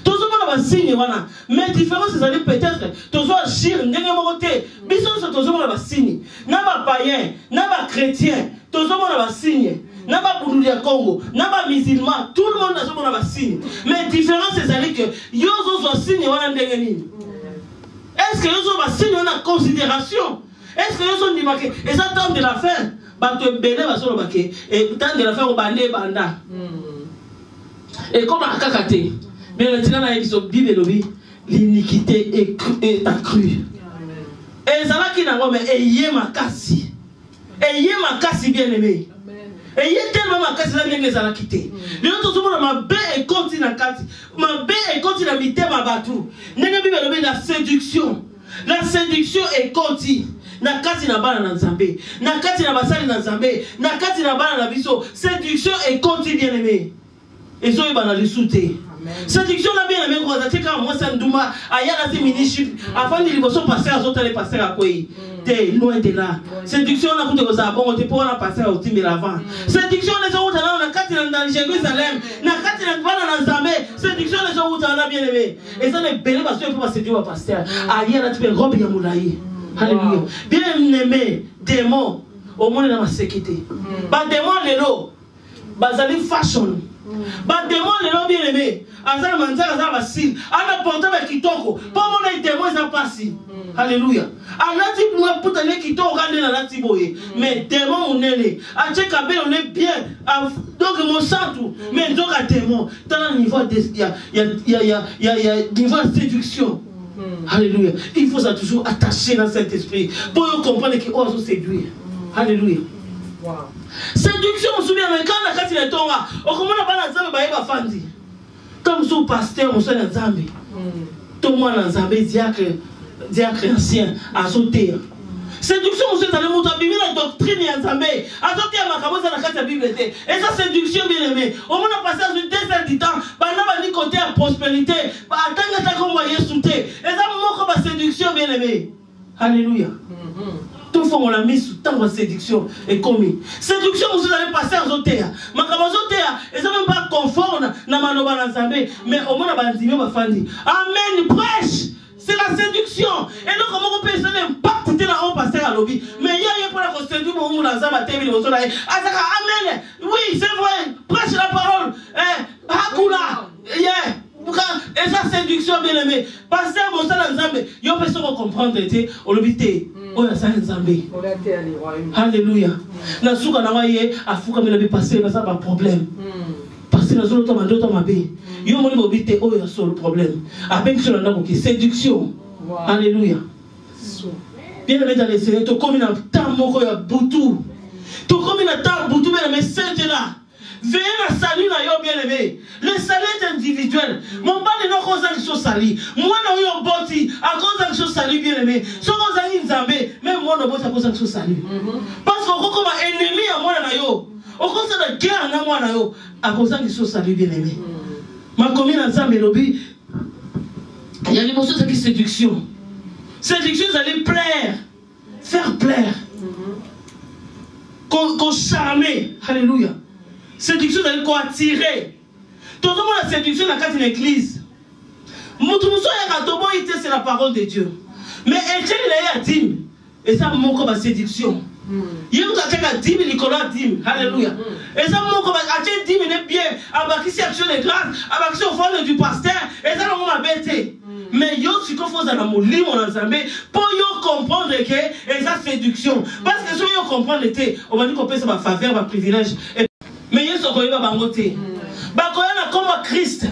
To zo na va signer voilà. Mais différence c'est aller peut-être toujours agir ndenge mokote. Biso so toujours va signer. Na ba païen, na ba chrétien, toujours va signer. Na ba bouloulia Congo, na ba musulman, tout le monde a va signer. Mais différence c'est aller que yozo so signer voilà ndenge nini. Est-ce que yozo va signer en considération? Est-ce que yozo dit marqué et ça temps de la fin? Ba te belé va sur le baquet et temps de la fin au bandé banda. Et comme à Kakate, mais le tirana est Bible lobby, l'iniquité est accrue. Et ça va qui n'a pas mais ayez ma cassi. Ayez ma cassi bien aimé. Ayez tellement ma cassi là bien les a quitté. Les autres tout le monde ma baie et continue à cassi. Ma baie et continue à miter ma batou. N'est Bible lobby la séduction. La séduction est continue. Na kati na bana na Nzambe. Na kati na basali na Nzambe. Na kati na bana na biso. Séduction est continue bien aimé. Et ça, il va les souter. Séduction, la bien aimé, quand moi, ça me douma, aïe, la ministre, avant de l'émotion passer à autres, les passer à quoi? T'es loin de là. Séduction, la route aux abons, t'es pour la passer au timbre avant. Séduction, les autres, on a quatre dans Jérusalem, na quatre dans Nzambe. Séduction, les autres, on a bien aimé. Et ça, les belles parce qu'il faut pas séduire au pasteur. Aïe, la tu peux robe yamoulaï. Alléluia. Bien aimé, démon, au monde dans ma sécurité. Bah, démon, les lots, bazali fashion. Bah démon les gens bien aimés. Azal manzara azal basil. Ana portable kitoko. Pas mon démon ça passe. Alléluia. Alati moi pour t'aller kitoko regarder la lati boye. Mais démon on est né. Ache kabé on est bien. Donc mon centre. Mais donc à démon. Dans le niveau de il y a niveau de séduction. Alléluia. Il faut ça toujours attacher dans cet esprit pour comprendre qu'il ose séduire. Alléluia. Wow. Séduction, on se souvient, mais quand on a cassé les tonga, on commence à parler de Zambé, Fandi. Comme son pasteur, on se dit Zambé. Tout le monde dans Zambé, diacre ancien, à sauter. Séduction, on se dit, on a la doctrine à Zambé, à sauter à ma cabosse à la Bible. Et ça, séduction, bien aimé. On a passé sur 2 heures du temps, on a côté à prospérité, attends qu'on voyait sauter. Et ça, on a séduction, bien aimé. Alléluia. Tout le monde on l'a mis sous temps de séduction et commis. Séduction, vous allez passer à Zotéa. Ma Zotéa, et ça même pas conforme dans ma noba l'ensemble, mais au moins on va Fandi. Amen, prêche. C'est la séduction. Et donc, comment on peut essayer l'impact de la haut passer à l'objet. Mais il y a pas la séduction pour nous dans la télé, amen. Oui, c'est vrai. Prêche la parole. Hakula. Yeah. Et sa séduction bien aimé. Passer à mon salle ensemble. Il y a personne qui comprendre. On l'objet. Oh, ça Nzambe. Alléluia. Na souka na waye afuka mela be passer na ça pas problème. Parce que nous autres mandons ta mabe. Yo moni mobité oh ya solo problème. Avec ce là ko séduction. Alléluia. Bien aimé dans les Seigneur, to comme na temps moko ya butu. To comme na temps butu mais c'est là. Veillez à salut na yo bien aimé. Le salut est individuel. Mon pas de nos causes qui sont salis. Moi na yo boti à cause qui sont salis bien aimé. So cause qui Nzambe, même moi na boti à cause qui sont salis. Parce qu'on comme ennemi à moi na yo. Au cause de guerre na moi na yo à cause qui sont salis bien aimé. Ma commune Nzambe lobi. Il y a l'émotion de séduction. Séduction ça allait plaire. Faire plaire. Qu'on charmer. Alléluia. Séduction d'aller quoi attirer. Tout le monde a séduction dans la l'église. C'est la parole de Dieu. Mais Etienne il a dit, et ça mon comme séduction. Il y a dit, Nicolas dit, alléluia. Et ça mon comme Etienne dit, il est bien. Abaki c'est action de grâce, abaki au fond du pasteur, et ça m'a bêté. Mais yo si qu'on faut dans mon lit mon ensemble pour yo comprendre que et ça séduction. Parce que si yo comprendre était, on va dire qu'on peut ça ma faveur, ma privilège. Mais il y a ce qu'on va bangoter. Bakoya comme Christ.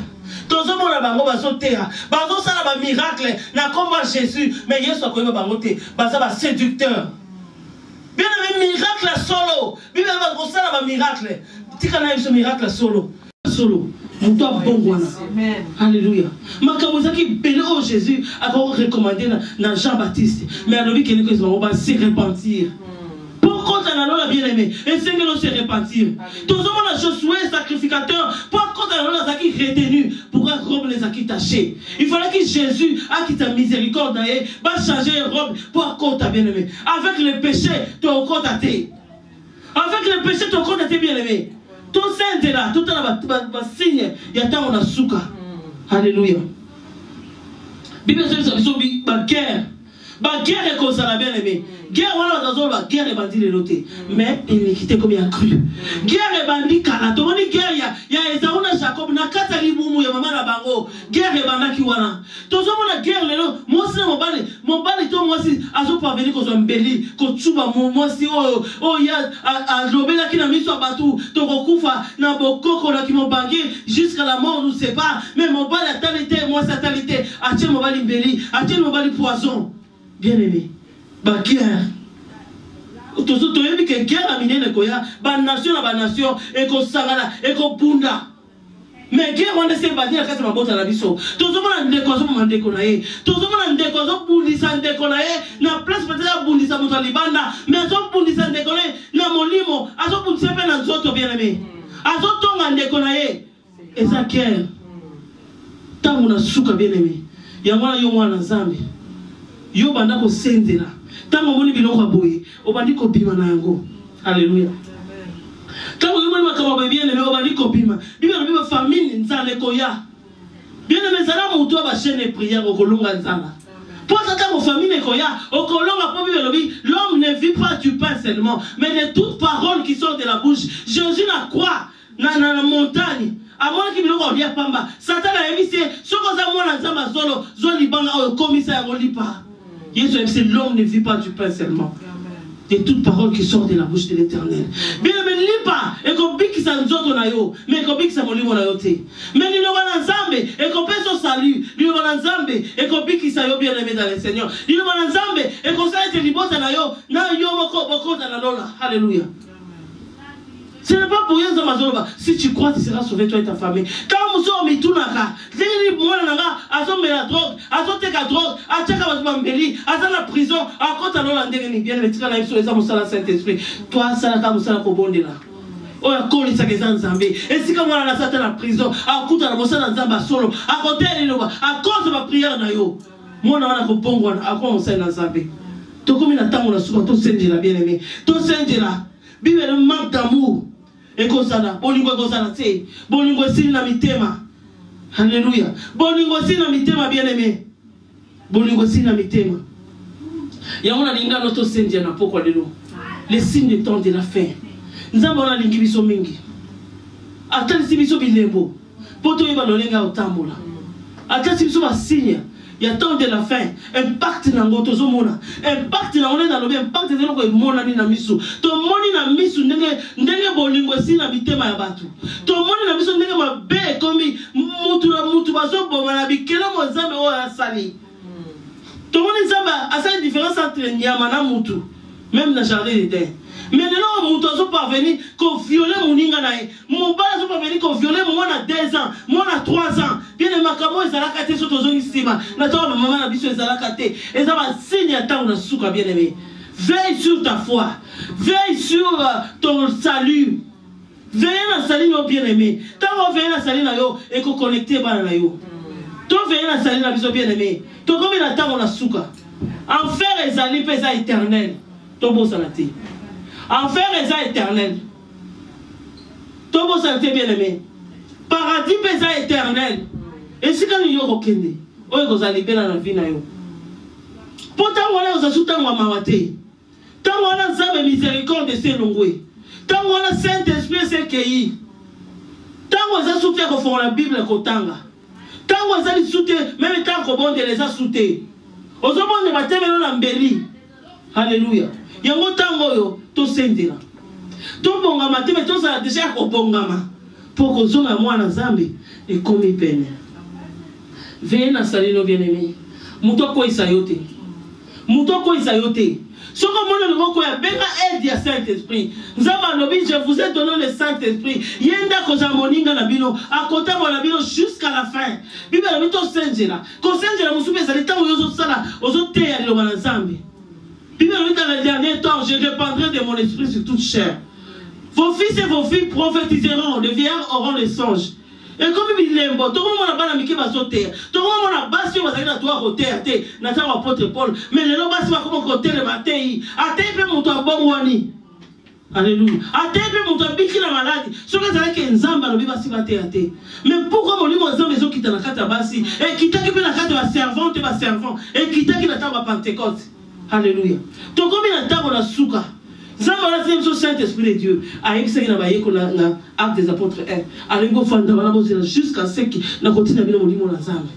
Tous les gens bango basotea. Bazo ça la miracle. Na comme Jésus. Mais il y a ce qu'on va bangoter. Baza ba séducteur. Bien le miracle solo. Bien le ça la miracle. Tika na ce miracle solo. Solo. Muto bon. Amen. Alléluia. Makamoza qui béni au Jésus a recommandé na Jean-Baptiste. Mais à l'objet qu'il va se repentir. Pourquoi tu as bien aimé? Et c'est que nous se repentir. Tout le monde a Josué, sacrificateur. Pourquoi tu as qui retenu pour robe les acquis tachés? Il fallait que Jésus a qui ta miséricorde va changer les robes pour qu'on t'a bien aimé. Avec le péché, tu as encore tâté. Avec le péché, tu as encore tâté bien aimé. Tout ça est là, tout le signe. Il y a tant on a souka. Alléluia. Bible dit la guerre. La guerre est comme ça, la bien-aimée. Guerre, voilà, dans la guerre est bandit de l'autre. Mais iniquité comme il y a cru. Guerre est bandit, car tout le monde guerre, il y a Esaouna Jacob, n'a qu'à t'allier boumou, il y a maman la bango. Guerre est bandit qui wana. Tout le monde a guerre, moi aussi, mon bal, moi aussi, à ce pas venir qu'on soit embelli, qu'on tchouba, moi aussi, oh, il y a à Lobela qui n'a mis sur bateau, ton recoufa, n'a beaucoup qu'on a qui m'ont bangué, jusqu'à la mort, on ne sait pas. Mais mon bal a talité, moi, sa talité, a tiens mon bal embelli, a tiens mon bal poison. Bien-aimé, la guerre. Tu as vu que la guerre a miné le Koya, la nation à la nation, et qu'on s'agala, et qu'on bunda. Mais la guerre, on ne sait pas dire que ma botte à la biso. Tout le monde a un décoison pour m'en déconner. Tout le monde a un décoison pour l'issan déconner. La place peut-être pour l'issan pour l'ibanda. Mais à son pour l'issan déconner, na mon limo, à son pour l'issan dans l'autre bien-aimé. À son ton en déconner. Et ça guerre. Tant qu'on a souka bien-aimé. Yamwana yomwana zambi. Yo banda ko sendela tango moni biloko boye obandi ko bima na yango. Alléluia. Tango yo moni makama bien aimé obandi ko bima biba biba famille nzale ko ya bien aimé zala mutu ba chaîne prière ko kolonga nzala pour ça tango famille ko ya o kolonga po biba lobi l'homme ne vit pas du pain seulement mais de toute parole qui sort de la bouche. Jésus na croix na montagne amona ki biloko ya pamba Satan a émissé soko za mona nzamba solo zo libanga o komisa ya lipa. C'est l'homme ne vit pas du pain seulement. De toute parole qui sort de la bouche de l'Éternel. Bien, mais ne lis pas. Et qu'on pique ça nous autres na yo. Mais qu'on pique ça mon livre na yo te. Mais nous avons ensemble. Et qu'on paie son salut. Nous avons ensemble. Et qu'on pique ça yo bien aimé dans le Seigneur. Nous avons ensemble. Et qu'on s'arrête de libota na yo. Na yo moko na lola. Alléluia. Ce n'est pas pour rien que Mazoloba. Si tu crois, tu seras sauvé, toi et ta famille. Quand nous sommes mis tout dans le cas, les gens à son la drogue, à son teka drogue, à teka Mazobambeli, à la prison, à côté de l'Olande, bien le tir à la sur les âmes au Saint-Esprit. Toi, ça n'a pas moussala pour bondir là. Oh, la colle, ça qui est en Zambie. Et si comme on a la la prison, à côté de la moussala en Zamba solo, à côté de l'Élova, à cause de ma prière, moi, on a un bon à quoi on s'est en Zambie. Tout comme il attend, on a souvent tout Saint-Gela, bien aimé. Tout Saint-Gela, Bible le manque d'amour. Et comme ça, bolingo gozana te, bolingo sini na mitema. Alléluia. Bolingo sini na mitema bien aimé. Bolingo sini na mitema. Ya on a linga notre Seigneur na poko lelo. Les signes du temps de la fin. Nzamba on a lingi biso mingi. Atali si biso bilembo. Poto yeba lolenga otambola. Atali si biso ba signe. Il y a temps de la fin. Impact dans notre zone. Impact dans le bien. Impact dans le monde na misu. To moni na misu ndenge bolingo si na bitema ya batu. To moni na misu ndenge mabe komi mutu baso boma na bikela mo nzambe o asali. To moni nzamba asali différence entre nyama na mutu. Même dans jardin d'Éden. Mais là, on ne parvenir qu'on viole mon inganaï. Mon bal ne parvenir qu'on viole mon à 2 ans, mon à 3 ans. Bien les macamos, ils allaient cater sur ton zone ici. N'attends, maman a dit qu'ils allaient cater. Et ça va signer à temps, on a souka bien aimé. Veille sur ta foi. Veille sur ton salut. Veille à la saline, bien aimé. Tant qu'on veille à la saline, et qu'on connecte à la yo. Toi, veille à la saline, bien aimé. Toi, comme il attend, on a souka. Enfer et salut, pesa éternel. Ton beau salaté. Enfer est éternel. Ton beau salaté bien aimé. Paradis est éternel. Et si quand nous avons kende, vous allez bien dans la vie. Pourtant, on a ajouté un mawate. Tant on a zame miséricorde de ces longues. Tant on a Saint-Esprit c'est qui. Tant on a soutenu qu'on fait la Bible kotanga. Tant on a soutenu même tant qu'on bon les a soutenus. Aux hommes de matin mais on a mbeli. Alléluia. Yango tango yo to sendela to bongama te to sa déjà ko bongama pour ko zonga mwana Nzambe et komi pene veille na salino bien aimé muto ko isayote soko mona ngo ko ya benga aide ya Saint-Esprit Nzamba lobi je vous ai donné le Saint-Esprit yenda ko za moninga na bino akota na bino jusqu'à la fin bible lobi to sendela ko sendela musupe za leta ozo sala ozo te ya lo bana Nzambe. Bible dit dans les derniers temps, je répandrai de mon esprit sur toute chair. Vos fils et vos filles prophétiseront, les vieillards auront les songes. Et comme il est bon, tout le monde a pas mis va sauter. Tout le monde a basé sur la toi côté, n'attends apôtre Paul. Mais les gens basent comme côté le matin. Attends, peut mon toi bon wani. Alléluia. Atebe mon tabiki la maladie. Ce que ça que nzamba lobi basi bateate. Mais pourquoi mon limo nzamba ezo kita na kata basi et kita ki pe na kata ba servante ba servant et kita ki na taba Pentecôte. Alléluia. To komi na tabo na suka. Nzamba la c'est le Saint-Esprit de Dieu. A yebisa ki na baye ko na Actes des Apôtres 1. Alengo fanda bana bozela jusqu'à ce qui na continue bino molimo na nzamba.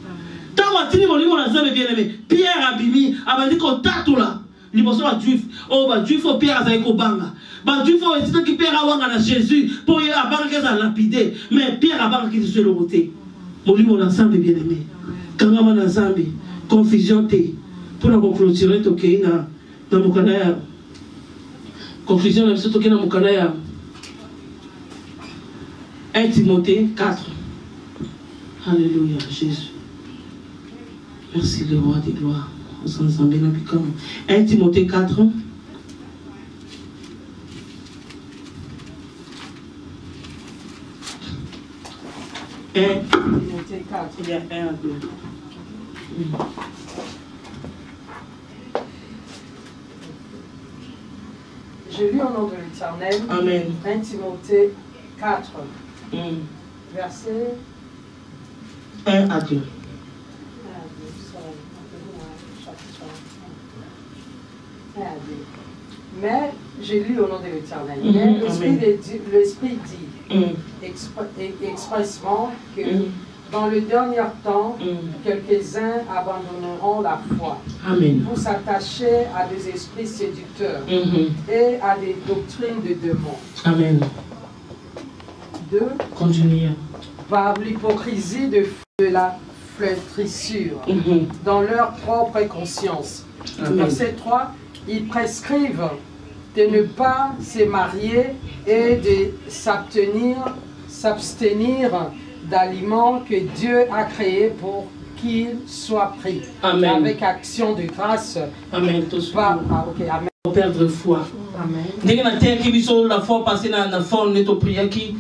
Tango atini molimo na nzamba bien aimé. Pierre abimi abandi ko tatula. Liboso ba juif. Oh ba juif o Pierre azai ko banga. Bah, Dieu faut essayer que Pierre a Jésus pour y avoir qu'elle a lapidé. Mais Pierre a pas qu'il se le côté. Mon livre l'ensemble bien aimé. Quand on a l'ensemble, confusion t'es. Pour la conclusion, ok dans mon canal. Conclusion, là, c'est ok dans mon canal. 1 Timothée 4. Alléluia, Jésus. Merci le roi des gloires. On s'en sent bien comme 1 Timothée 4. 1. Timothée 4. Il y a 1 à 2. Je lis au nom de l'Éternel. Amen. 1 Timothée 4. Verset 1 à 2. Mais je lis au nom de l'Éternel. Mais l'Esprit dit expressement que dans le dernier temps, quelques-uns abandonneront la foi. Amen. Pour s'attacher à des esprits séducteurs et à des doctrines de démons. Amen. 2. Continuez. Par l'hypocrisie de la flétrissure dans leur propre conscience. Amen. Verset 3. Ils prescrivent de ne pas se marier et de s'abstenir d'aliments que Dieu a créés pour qu'ils soient pris. Amen. Avec action de grâce. Amen. Amen. Pour perdre foi. Amen. Dès que la foi passée dans la forme de prière qui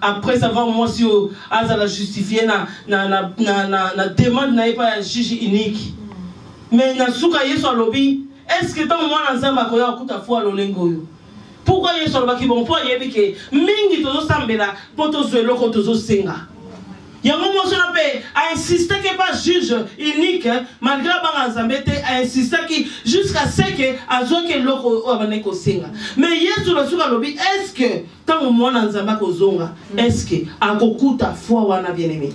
après savoir moi si à la justifier na demande n'a pas juge unique. Mais na souka yeso lobby est-ce que tant moi na zamba koya kuta foi lolengo yo pourquoi yeso lobaki bon pour yebi ke mingi tozo sambela poto zwelo ko tozo senga yango mo sona pe a insister que pas juge unique malgré ba nzambete a insister que jusqu'à ce que azoke loko abane ko senga mais yeso lo souka lobby est-ce que tant moi na nzamba ko zonga est-ce que akokuta foi wana bien aimé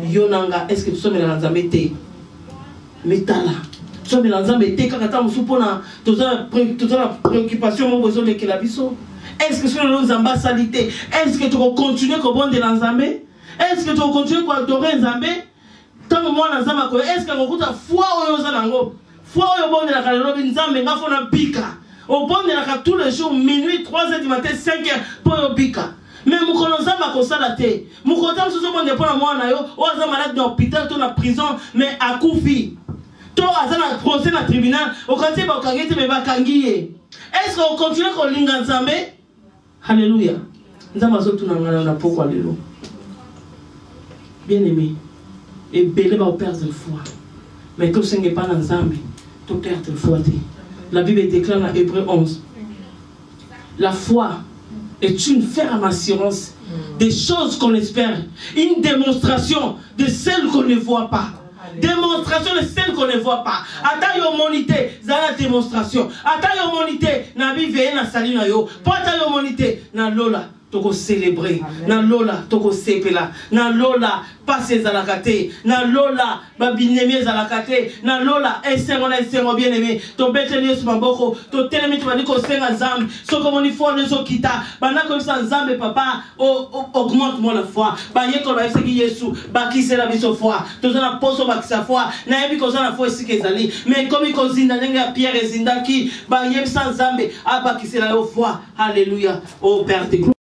yonanga est-ce que tu sommes na nzambete metala so melanzambe te kaka ta musupona toza préoccupation mo besoin de la biso est-ce que sur nos nzamba salité est-ce que tu vas continuer ko bonde nzambe est-ce que tu vas continuer ko adorer nzambe tant moi nzamba ko est-ce que ngokuta foi oyo za nango foi oyo bonde la kalelo nzambe nga fona bika o bonde la tous les jours minuit 3h du matin 5h pour bika mais mukolo nzamba ko sala te mukota muso bonde pona mwana yo o za malade dans hôpital to na prison mais akufi to azana procès na tribunal okati ba okangete me bakangiye est-ce qu'on continue ko linga nzambe alléluia nzamba zo tuna ngana na poko lelo bien aimé et belé ba perdre foi mais to senge pas na nzambe to perdre foi te la Bible déclare dans Hébreux 11 la foi est une ferme assurance des choses qu'on espère, une démonstration de celles qu'on ne voit pas. Démonstration de celles qu'on ne voit pas. Ata yo monité, zala démonstration. Ata yo monité, na bive na salina yo. Pata yo monité, na lola. Toko célébrer, na lola, toko sepela, na lola, passer zalakate, na lola, babinemi zalakate, na lola, esengo bien aimé, to beteli sur maboko, to telemi tu badi ko senga zambe, so comme on y faut les okita, bana comme ça zambe papa, augmente moi la foi, ba yeko ba seki Yesu, ba kisela biso foi, to zana poso ba kisa foi, na yebi ko zana foi sike zali, mais comme iko zinda nenga Pierre zindaki, ba yeb sans zambe, aba kisela yo foi, alléluia, au Père de